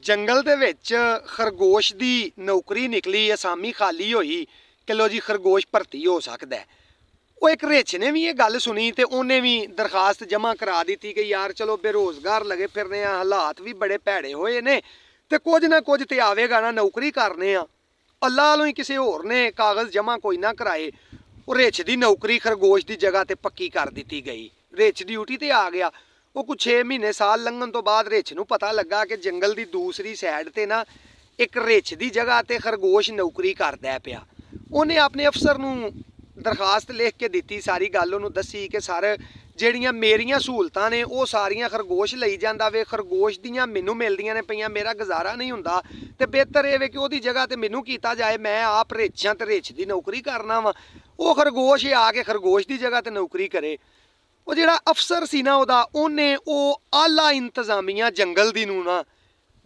जंगल दे विच खरगोश दी नौकरी निकली, असामी खाली होई कि लो जी खरगोश भर्ती हो सकता है। वो एक रिच ने भी ये गल सुनी तो उन्हें भी दरखास्त जमा करा दी कि यार चलो बेरोजगार लगे फिरने, हालात भी बड़े भैड़े होए ने ते कुछ ना कुछ तो आवेगा ना, नौकरी करने अल्लाह वालों ही किसी होर ने कागज़ जमा कोई ना कराए। वो रिच की नौकरी खरगोश की जगह ते पक्की कर दी गई। रिच ड्यूटी ते आ गया। वो कुछ 6 महीने साल लंघन तो बाद रिच नूं पता लगा कि जंगल की दूसरी साइड ते ना एक रिच की जगह ते खरगोश नौकरी करदा पिया। उन्हें अपने अफसर नूं दरखास्त लिख के दी, सारी गल उन्होंने दसी कि सर ਜਿਹੜੀਆਂ मेरिया सहूलतां ने वो सारियां खरगोश लई जांदा वे, खरगोश दियां मैनू मिलदियां ने पईयां, मेरा गुजारा नहीं हुंदा ते बेहतर ये वे कि उहदी जगह ते मैनू कीता जाए। मैं आप रिच हां ते रिच दी नौकरी करना वा, वो खरगोश आके खरगोश की जगह ते नौकरी करे। वो जिहड़ा अफसर सी ना उहदा उहने वो आला इंतजामिया जंगल दी नूं ना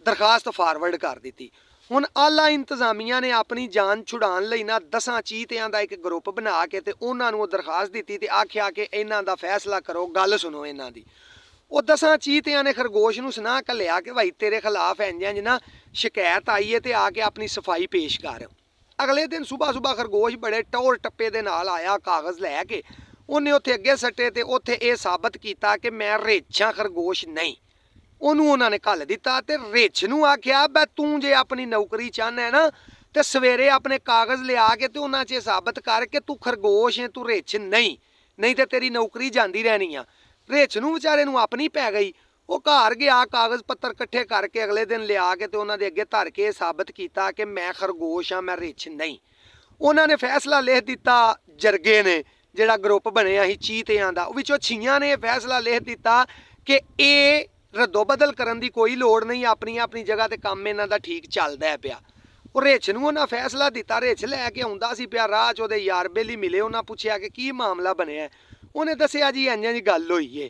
दरखास्त फॉरवर्ड कर दी। हुण आला इंतजामिया ने अपनी जान छुड़ाउण लई ना 10 चीतियां दा एक ग्रुप बना के ते उन्हां नूं दरखास्त दित्ती ते आखिया कि इन्हां दा फैसला करो, गल सुनो इन्हां दी। वो 10 चीतियां ने खरगोश नूं सुना घल्लिया कि भाई तेरे खिलाफ इंज ना शिकायत आई है ते आके अपनी सफाई पेश कर। अगले दिन सुबह सुबह खरगोश बड़े टौर टप्पे दे नाल आया कागज़ लैके, उन्हें उत्थे अगे सट्टे ते उत्थे ये साबित किया कि मैं रिच हां, खरगोश नहीं। ਉਹਨੂੰ ਉਹਨਾਂ ਨੇ ਘੱਲ ਦਿੱਤਾ ਤੇ ਰਿਚ ਨੂੰ ਆਖਿਆ ਬਈ ਤੂੰ ਜੇ ਆਪਣੀ ਨੌਕਰੀ ਚਾਹਨਾ ਹੈ ਨਾ ਤੇ ਸਵੇਰੇ ਆਪਣੇ ਕਾਗਜ਼ ਲਿਆ ਕੇ ਤੇ ਉਹਨਾਂ 'ਚ ਸਾਬਤ ਕਰ ਕਿ ਤੂੰ ਖਰਗੋਸ਼ ਹੈ, ਤੂੰ ਰਿਚ ਨਹੀਂ, ਨਹੀਂ ਤੇ ਤੇਰੀ ਨੌਕਰੀ ਜਾਂਦੀ ਰਹਿਣੀ ਆ। ਰਿਚ ਨੂੰ ਵਿਚਾਰੇ ਨੂੰ ਆਪਣੀ ਪੈ ਗਈ। ਉਹ ਘਰ ਗਿਆ, ਕਾਗਜ਼ ਪੱਤਰ ਇਕੱਠੇ ਕਰਕੇ ਅਗਲੇ ਦਿਨ ਲਿਆ ਕੇ ਤੇ ਉਹਨਾਂ ਦੇ ਅੱਗੇ ਧਰ ਕੇ ਸਾਬਤ ਕੀਤਾ ਕਿ ਮੈਂ ਖਰਗੋਸ਼ ਆ, ਮੈਂ ਰਿਚ ਨਹੀਂ। ਉਹਨਾਂ ਨੇ ਫੈਸਲਾ ਲਿਖ ਦਿੱਤਾ। ਜਰਗੇ ਨੇ ਜਿਹੜਾ ਗਰੁੱਪ ਬਣਿਆ ਸੀ ਚੀਤਿਆਂ ਦਾ, ਉਹ ਵਿੱਚੋਂ ਛੀਆਂ ਨੇ ਇਹ ਫੈਸਲਾ ਲਿਖ ਦਿੱਤਾ ਕਿ ਇਹ रद्दो बदल करन दी कोई लोड़ नहीं, अपनी अपनी जगह ते काम इन्हां दा ठीक चलदा है पिया। वो रिच नूं उन्हां फैसला दिता, रिच लैके आउंदा सी पिया, राह च ओहदे यार बेली मिले, उन्हां पुछया कि की मामला बनिया। उन्हें दस्सिया जी इंज जी गल होई है।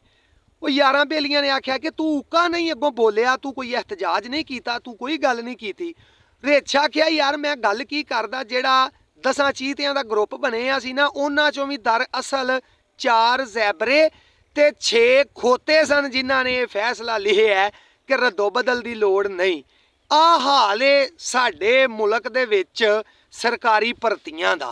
वो यारां बेलियां ने आख्या कि तू उक्का नहीं अगों बोलिया, तू कोई एहतजाज नहीं कीता, तू कोई गल नहीं कीती। रिच आख्या यार मैं गल की करदा, जिहड़ा 10 चीतियां दा ग्रुप बनिया सी ना उन्हां चों भी दर असल 4 जैबरे ते 6 खोते सन जिन्हां ने फैसला लिखिया है कि रद्दो बदल की लोड़ नहीं। आ हाल है साडे मुल्क दे विच सरकारी भर्तियां दा।